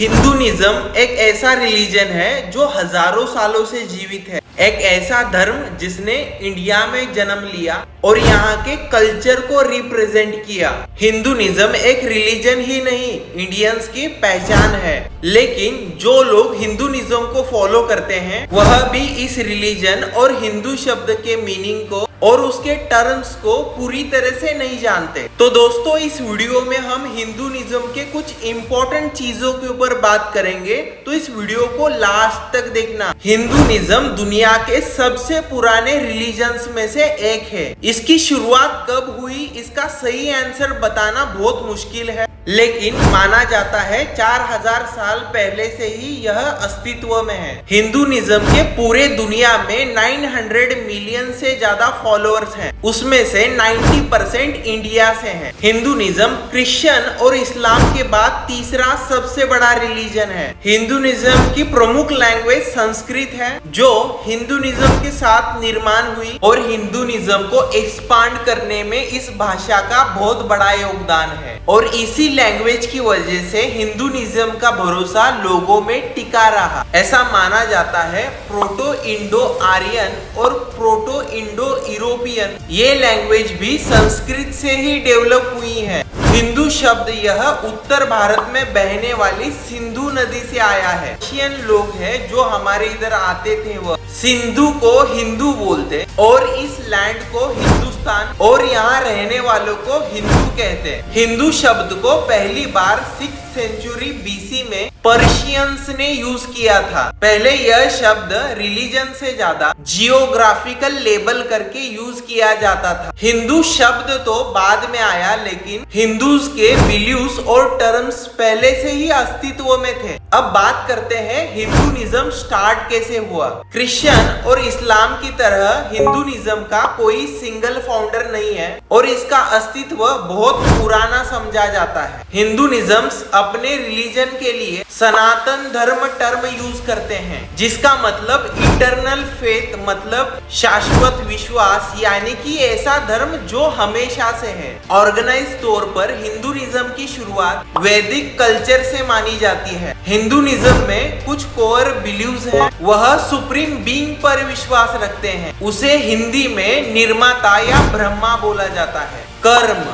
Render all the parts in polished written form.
Hinduism एक ऐसा religion है जो हजारों सालों से जीवित है। एक ऐसा धर्म जिसने इंडिया में जन्म लिया और यहाँ के कल्चर को रिप्रेजेंट किया। हिंदुइज्म एक रिलीजन ही नहीं, इंडियंस की पहचान है। लेकिन जो लोग हिंदुइज्म को फॉलो करते हैं वह भी इस रिलीजन और हिंदू शब्द के मीनिंग को और उसके टर्म्स को पूरी तरह से नहीं जानते। तो दोस्तों, इस वीडियो में हम हिंदुइज्म के कुछ इंपॉर्टेंट चीजों के ऊपर बात करेंगे, तो इस वीडियो को लास्ट तक देखना। हिंदुइज्म दुनिया के सबसे पुराने रिलीजन्स में से एक है। इसकी शुरुआत कब हुई, इसका सही आंसर बताना बहुत मुश्किल है, लेकिन माना जाता है 4000 साल पहले से ही यह अस्तित्व में है। हिंदुइज्म के पूरे दुनिया में 900 मिलियन से ज्यादा फॉलोअर्स हैं, उसमें से 90% इंडिया से हैं। हिंदुइज्म क्रिश्चियन और इस्लाम के बाद तीसरा सबसे बड़ा रिलीजन है। हिंदुइज्म की प्रमुख लैंग्वेज संस्कृत है, जो हिंदुइज्म के साथ निर्माण हुई और हिंदुइज्म को एक्सपांड करने में इस भाषा का बहुत बड़ा योगदान है। और इसी लैंग्वेज की वजह से हिंदुइज्म का भरोसा लोगों में टिका रहा। ऐसा माना जाता है प्रोटो इंडो आर्यन और प्रोटो इंडो यूरोपियन ये लैंग्वेज भी संस्कृत से ही डेवलप हुई है। हिंदू शब्द यह उत्तर भारत में बहने वाली सिंधु नदी से आया है। एशियन लोग हैं जो हमारे इधर आते थे, वह सिंधु को हिंदू बोलते और इस लैंड को हिंदुस्तान और यहाँ रहने वालों को हिंदू कहते हैं। हिंदू शब्द को पहली बार 6th सेंचुरी बीसी में पर्शियंस ने यूज किया था। पहले यह शब्द रिलीजन से ज्यादा जियोग्राफिकल लेबल करके यूज किया जाता था। हिंदू शब्द तो बाद में आया, लेकिन हिंदूज के बिलीव्स और टर्म्स पहले से ही अस्तित्व में थे। अब बात करते हैं हिंदुइज्म स्टार्ट कैसे हुआ। क्रिश्चियन और इस्लाम की तरह हिंदुइज्म का कोई सिंगल फाउंडर नहीं है और इसका अस्तित्व बहुत पुराना समझा जाता है। हिंदुइज्म अपने रिलीजन के लिए सनातन धर्म टर्म यूज करते हैं, जिसका मतलब इटर्नल फेथ, मतलब शाश्वत विश्वास, यानी कि ऐसा धर्म जो हमेशा से है। ऑर्गेनाइज तौर पर हिंदुइज्म की शुरुआत वैदिक कल्चर से मानी जाती है। हिंदुइज्म में कुछ कोर बिलीव्स हैं। वह सुप्रीम बीइंग पर विश्वास रखते हैं। उसे हिंदी में निर्माता या ब्रह्मा बोला जाता है। कर्म,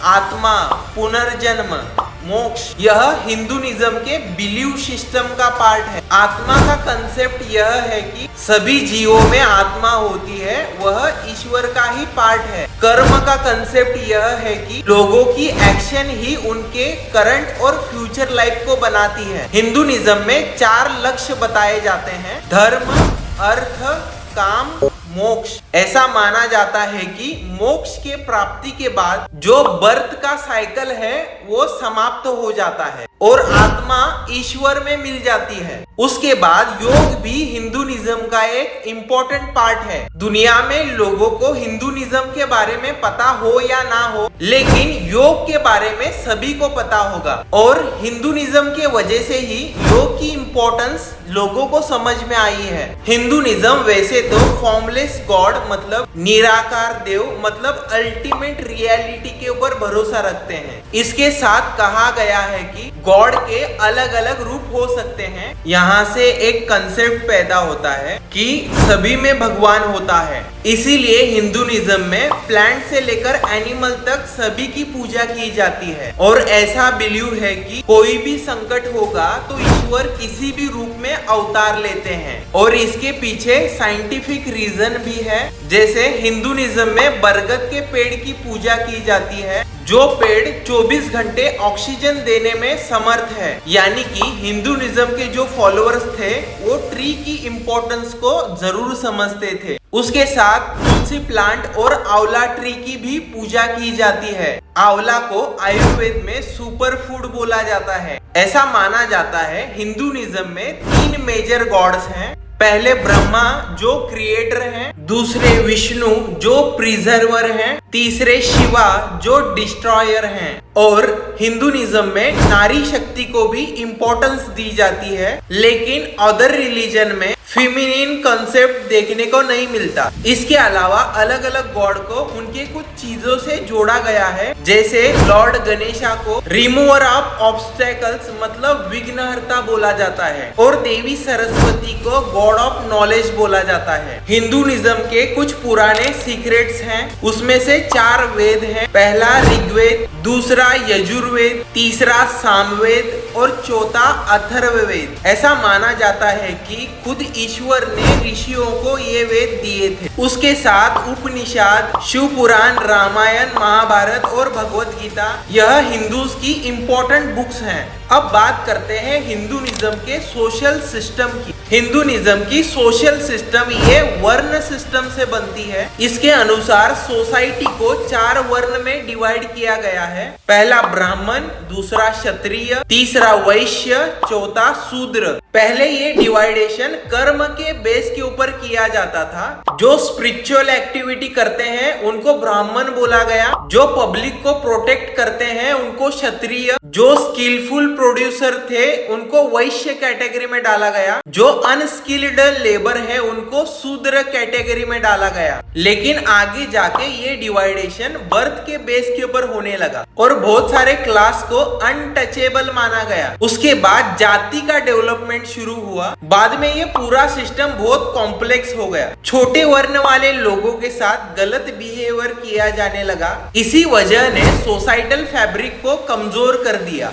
आत्मा, पुनर्जन्म, मोक्ष यह हिंदुइज्म के बिलीव सिस्टम का पार्ट है। आत्मा का कंसेप्ट यह है कि सभी जीवों में आत्मा होती है, वह ईश्वर का ही पार्ट है। कर्म का कंसेप्ट यह है कि लोगों की एक्शन ही उनके करंट और फ्यूचर लाइफ को बनाती है। हिंदुइज्म में 4 लक्ष्य बताए जाते हैं: धर्म, अर्थ, काम, मोक्ष। ऐसा माना जाता है कि मोक्ष के प्राप्ति के बाद जो बर्थ का साइकिल है वो समाप्त हो जाता है और आत्मा ईश्वर में मिल जाती है। उसके बाद योग भी हिंदुइज्म का एक इम्पोर्टेंट पार्ट है। दुनिया में लोगों को हिंदुइज्म के बारे में पता हो या ना हो, लेकिन योग के बारे में सभी को पता होगा और हिंदुइज्म के वजह से ही योग की इम्पोर्टेंस लोगों को समझ में आई है। हिंदुइज्म वैसे तो फॉर्मलेस गॉड मतलब निराकार देव मतलब अल्टीमेट रियलिटी के ऊपर भरोसा रखते हैं। इसके साथ कहा गया है कि गॉड के अलग अलग रूप हो सकते हैं। यहाँ से एक कंसेप्ट पैदा होता है कि सभी में भगवान होता है। इसीलिए हिंदुइज्म में प्लांट से लेकर एनिमल तक सभी की पूजा की जाती है और ऐसा बिलीव है कि कोई भी संकट होगा तो ईश्वर किसी भी रूप में अवतार लेते हैं और इसके पीछे साइंटिफिक रीजन भी है। जैसे हिंदुइज्म में बरगद के पेड़ की पूजा की जाती है, जो पेड़ 24 घंटे ऑक्सीजन देने में समर्थ है। यानी कि हिंदुइज्म के जो फॉलोअर्स थे वो ट्री की इम्पोर्टेंस को जरूर समझते थे। उसके साथ तुलसी प्लांट और आंवला ट्री की भी पूजा की जाती है। आंवला को आयुर्वेद में सुपर फूड बोला जाता है। ऐसा माना जाता है हिंदुइज्म में 3 मेजर गॉड्स हैं। पहले ब्रह्मा जो क्रिएटर हैं, दूसरे विष्णु जो प्रिजर्वर हैं तीसरे शिवा जो डिस्ट्रॉयर हैं। और हिंदुइज्म में नारी शक्ति को भी इम्पोर्टेंस दी जाती है, लेकिन अदर रिलीजन में फेमिनिन कंसेप्ट देखने को नहीं मिलता। इसके अलावा अलग अलग गॉड को उनके कुछ चीजों से जोड़ा गया है, जैसे लॉर्ड गणेशा को रिमूवर ऑफ ऑब्स्टेकल्स मतलब विघ्नहर्ता बोला जाता है, और देवी सरस्वती को गॉड ऑफ नॉलेज बोला जाता है। हिंदुइज्म के कुछ पुराने सीक्रेट्स हैं, उसमें से 4 वेद हैं। पहला ऋग्वेद, दूसरा यजुर्वेद, तीसरा सामवेद और चौथा अथर्ववेद। ऐसा माना जाता है कि खुद ईश्वर ने ऋषियों को ये वेद दिए थे। उसके साथ उपनिषद, शिव पुराण, रामायण, महाभारत और भगवत गीता यह हिंदूज की इम्पोर्टेंट बुक्स हैं। अब बात करते हैं हिंदुइज्म के सोशल सिस्टम की। हिंदुइज्म की सोशल सिस्टम ये वर्ण सिस्टम से बनती है। इसके अनुसार सोसाइटी को 4 वर्ण में डिवाइड किया गया है। पहला ब्राह्मण, दूसरा क्षत्रिय, तीसरा वैश्य, चौथा शूद्र। पहले ये डिवाइडेशन कर्म के बेस के ऊपर किया जाता था। जो स्पिरिचुअल एक्टिविटी करते हैं उनको ब्राह्मण बोला गया, जो पब्लिक को प्रोटेक्ट करते हैं उनको क्षत्रिय, जो स्किलफुल प्रोड्यूसर थे उनको वैश्य कैटेगरी में डाला गया, जो अनस्किल्ड लेबर है उनको शूद्र कैटेगरी में डाला गया। लेकिन आगे जाके ये डिवाइडेशन बर्थ के बेस के ऊपर होने लगा और बहुत सारे क्लास को अनटचेबल माना गया। उसके बाद जाति का डेवलपमेंट शुरू हुआ। बाद में ये पूरा सिस्टम बहुत कॉम्प्लेक्स हो गया। छोटे वर्ण वाले लोगों के साथ गलत बिहेवियर किया जाने लगा। इसी वजह ने सोसाइटल फैब्रिक को कमजोर कर दिया।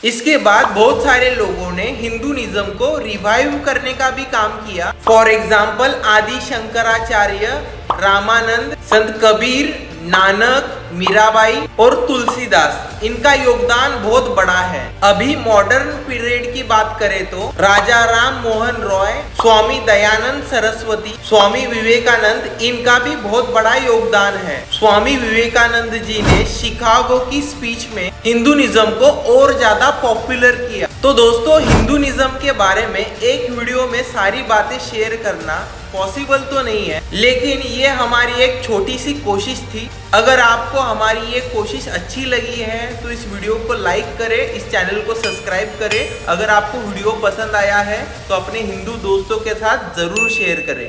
इसके बाद बहुत सारे लोगों ने हिंदुइज्म को रिवाइव करने का भी काम किया। फॉर एग्जाम्पल आदि शंकराचार्य, रामानंद, संत कबीर, नानक, मीराबाई और तुलसीदास, इनका योगदान बहुत बड़ा है। अभी मॉडर्न पीरियड की बात करें तो राजा राम मोहन रॉय, स्वामी दयानंद सरस्वती, स्वामी विवेकानंद, इनका भी बहुत बड़ा योगदान है। स्वामी विवेकानंद जी ने शिकागो की स्पीच में हिंदुइज्म को और ज्यादा पॉपुलर किया। तो दोस्तों, हिंदुइज्म के बारे में एक वीडियो में सारी बातें शेयर करना पॉसिबल तो नहीं है, लेकिन ये हमारी एक छोटी सी कोशिश थी। अगर आपको हमारी ये कोशिश अच्छी लगी है तो इस वीडियो को लाइक करें, इस चैनल को सब्सक्राइब करें। अगर आपको वीडियो पसंद आया है तो अपने हिंदू दोस्तों के साथ जरूर शेयर करें।